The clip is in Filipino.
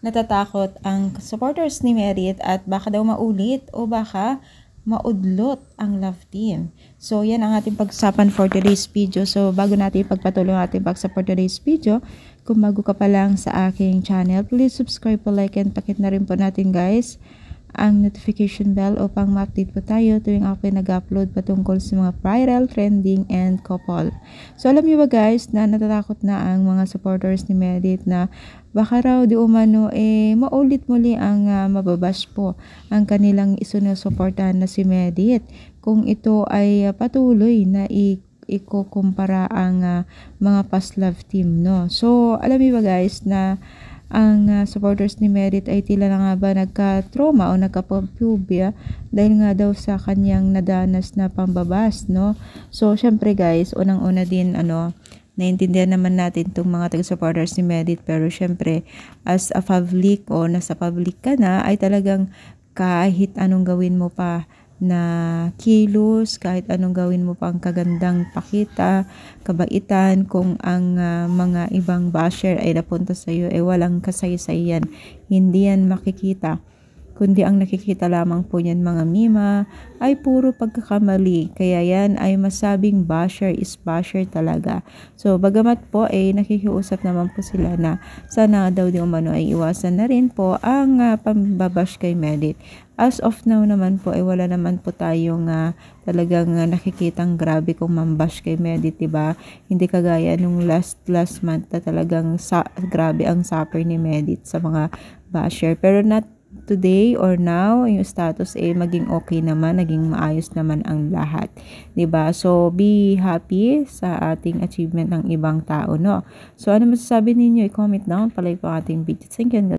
natatakot ang supporters ni Merit at baka daw maulit o baka maudlot ang love team. So, yan ang ating pag-usapan for today's video. So, bago natin pagpatuloy ang ating pag-usapan for today's video, kung bago ka pa lang sa aking channel, please subscribe po, like, and pakit na rin po natin guys ang notification bell upang ma-update po tayo tuwing ako nag-upload patungkol sa mga viral, trending, and couple. So, alam niyo ba guys na natatakot na ang mga supporters ni Merit na baka raw di umano maulit muli ang mababash po ang kanilang isunusuportahan na si Merit kung ito ay patuloy na ikukumpara ang mga past love team, no? So, alam niyo ba guys na ang supporters ni Merit ay tila na nga ba nagka-trauma o nagka-phobia dahil nga daw sa kanyang nadanas na pambabas, no? So, syempre guys, unang-una din, naiintindihan naman natin itong mga taga-supporters ni Merit, pero syempre, as a public o nasa public ka na, ay talagang kahit anong gawin mo pa na kilos, kahit anong gawin mo pang kagandang pakita, kabaitan, kung ang mga ibang basher ay napunta sa iyo walang kasaysayan, hindi yan makikita, kundi ang nakikita lamang po niyan mga mima ay puro pagkakamali. Kaya yan ay masabing basher is basher talaga. So, bagamat po nakikiusap naman po sila na sana daw di umano ay iwasan na rin po ang pambabash kay Merit. As of now naman po wala naman po tayong talagang nakikitang grabe kung mambash kay Merit, diba? Hindi kagaya nung last month na talagang grabe ang suffer ni Merit sa mga basher. Pero not today or now, yung status maging okay naman, naging maayos naman ang lahat, 'di ba? So, be happy sa ating achievement ng ibang tao, no? So, ano masasabi ninyo? I-comment down, palike po ating video. Thank you.